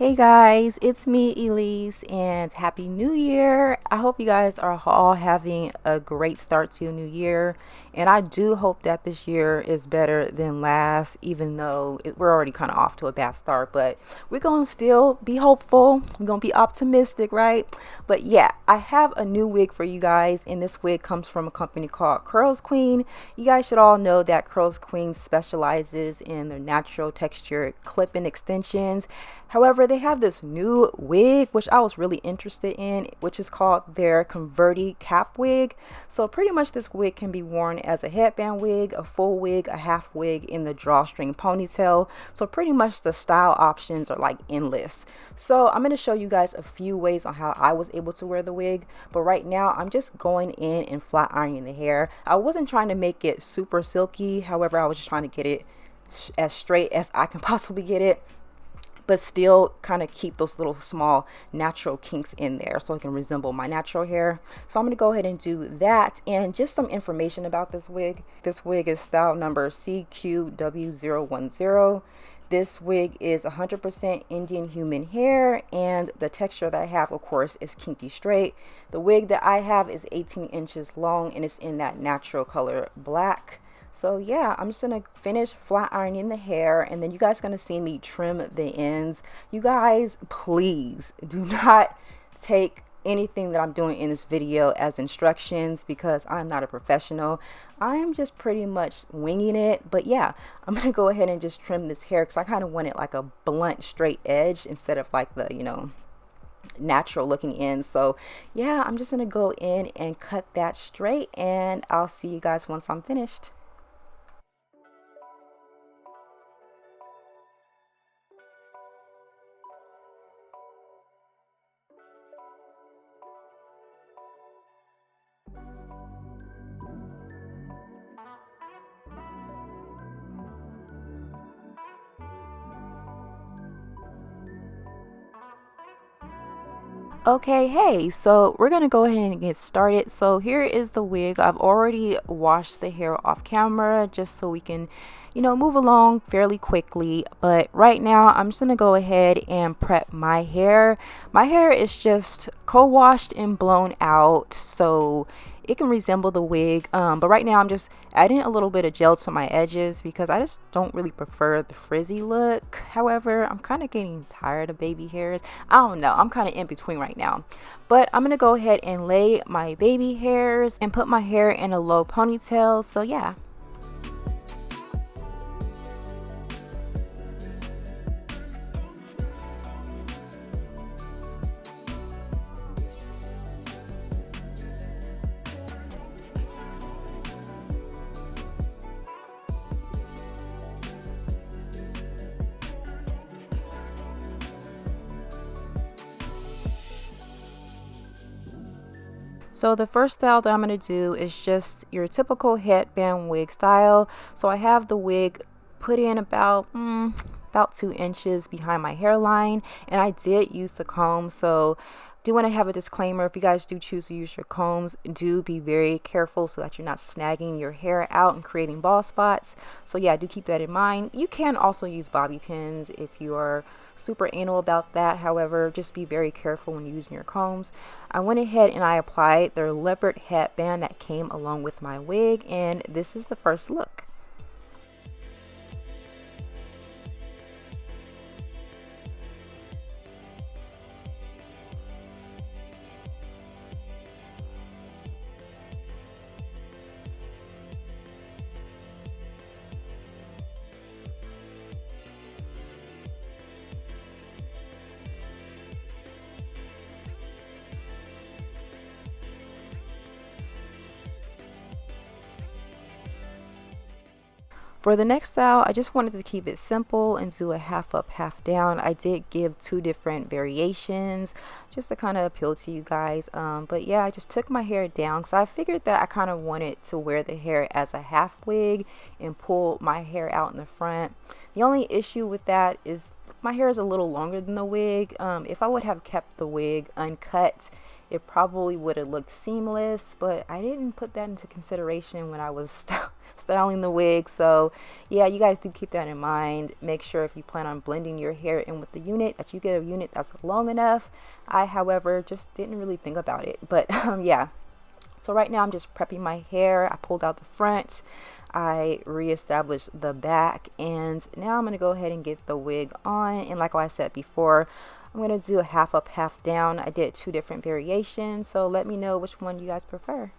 Hey guys, it's me, Elise, and Happy New Year. I hope you guys are all having a great start to a new year. And I do hope that this year is better than last, even though we're already kind of off to a bad start. But we're going to still be hopeful. We're going to be optimistic, right? But yeah, I have a new wig for you guys, and this wig comes from a company called CURLSQUEEN. You guys should all know that CURLSQUEEN specializes in their natural texture clip-in extensions. However, they have this new wig, which I was really interested in, which is called their Converti-Cap Wig. So pretty much this wig can be worn as a headband wig, a full wig, a half wig, in the drawstring ponytail. So pretty much the style options are like endless. So I'm going to show you guys a few ways on how I was able to wear the wig. But right now I'm just going in and flat ironing the hair. I wasn't trying to make it super silky. However, I was just trying to get it as straight as I can possibly get it, but still kind of keep those little small natural kinks in there so it can resemble my natural hair. So I'm going to go ahead and do that. And just some information about this wig. This wig is style number CQW010. This wig is 100% Indian human hair, and the texture that I have, of course, is kinky straight. The wig that I have is 18 inches long, and it's in that natural color black. So yeah, I'm just gonna finish flat ironing the hair, and then you guys are gonna see me trim the ends. You guys, please do not take anything that I'm doing in this video as instructions, because I'm not a professional. I'm just pretty much winging it. But yeah, I'm gonna go ahead and just trim this hair because I kind of want it like a blunt straight edge instead of like the natural looking ends. So yeah, I'm just gonna go in and cut that straight, and I'll see you guys once I'm finished. Okay, hey, so we're gonna go ahead and get started. So here is the wig. I've already washed the hair off camera just so we can, move along fairly quickly. But right now, I'm just gonna go ahead and prep my hair. My hair is just co-washed and blown out, so it can resemble the wig. But right now I'm just adding a little bit of gel to my edges because I just don't really prefer the frizzy look. However, I'm kind of getting tired of baby hairs. I don't know, I'm kind of in between right now. But I'm gonna go ahead and lay my baby hairs and put my hair in a low ponytail. So yeah. So the first style that I'm going to do is just your typical headband wig style. So I have the wig put in about 2 inches behind my hairline, and I did use the comb. So do want to have a disclaimer: if you guys do choose to use your combs, do be very careful so that you're not snagging your hair out and creating bald spots. So yeah, do keep that in mind. You can also use bobby pins if you are super anal about that. However, just be very careful when using your combs. I went ahead and I applied their leopard headband that came along with my wig, and this is the first look. For the next style, I just wanted to keep it simple and do a half up, half down. I did give 2 different variations just to kind of appeal to you guys. But yeah, I just took my hair down because I figured that I kind of wanted to wear the hair as a half wig and pull my hair out in the front. The only issue with that is my hair is a little longer than the wig. If I would have kept the wig uncut, it probably would have looked seamless, but I didn't put that into consideration when I was styling the wig. So yeah, you guys do keep that in mind. Make sure if you plan on blending your hair in with the unit that you get a unit that's long enough. I, however, just didn't really think about it, but yeah. So right now I'm just prepping my hair. I pulled out the front, I reestablished the back, and now I'm going to go ahead and get the wig on. And like I said before, I'm going to do a half up, half down. I did 2 different variations, so let me know which one you guys prefer.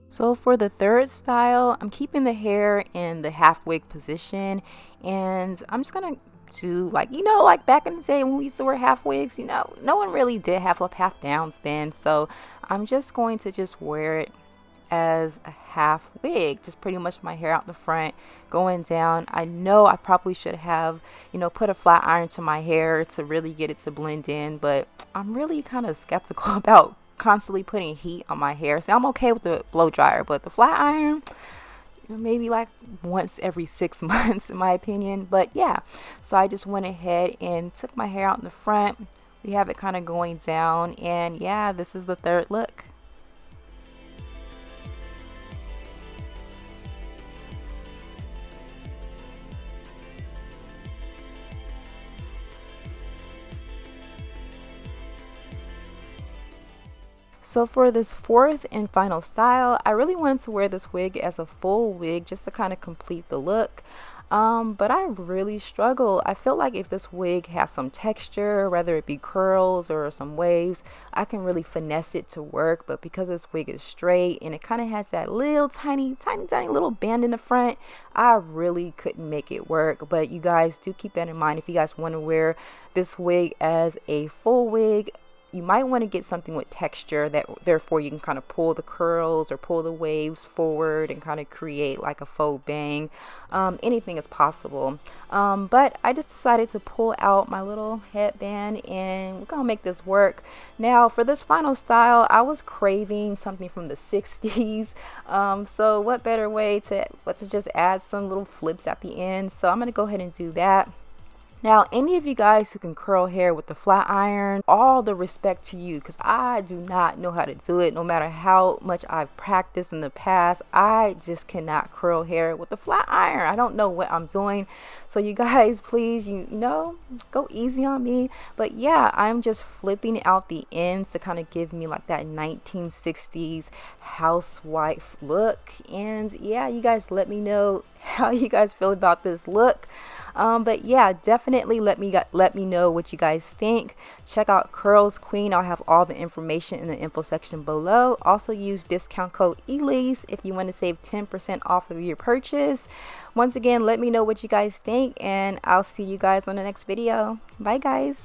So for the third style, I'm keeping the hair in the half wig position, and I'm just gonna do like, like back in the day when we used to wear half wigs, no one really did half up, half downs then. So I'm just going to just wear it as a half wig, just pretty much my hair out the front going down. I know I probably should have, put a flat iron to my hair to really get it to blend in, but I'm really kind of skeptical about constantly putting heat on my hair. So I'm okay with the blow dryer, but the flat iron, maybe like once every 6 months in my opinion. But yeah, so I just went ahead and took my hair out in the front. We have it kind of going down, and yeah, this is the third look. So for this fourth and final style, I really wanted to wear this wig as a full wig just to kind of complete the look. But I really struggle. I feel like if this wig has some texture, whether it be curls or some waves, I can really finesse it to work. But because this wig is straight and it kind of has that little tiny little band in the front, I really couldn't make it work. But you guys do keep that in mind if you guys want to wear this wig as a full wig. You might want to get something with texture that therefore you can kind of pull the curls or pull the waves forward and kind of create like a faux bang. Anything is possible. But I just decided to pull out my little headband and we're gonna make this work. Now for this final style, I was craving something from the 60s. So what better way to just add some little flips at the end. So I'm gonna go ahead and do that. Now, any of you guys who can curl hair with the flat iron, all the respect to you, because I do not know how to do it. No matter how much I've practiced in the past, I just cannot curl hair with the flat iron. I don't know what I'm doing. So you guys, please, go easy on me. But yeah, I'm just flipping out the ends to kind of give me like that 1960s housewife look. And yeah, you guys let me know how you guys feel about this look. But yeah, definitely let me know what you guys think. Check out Curls Queen. I'll have all the information in the info section below. Also use discount code ELISE if you want to save 10% off of your purchase. Once again, let me know what you guys think, and I'll see you guys on the next video. Bye guys.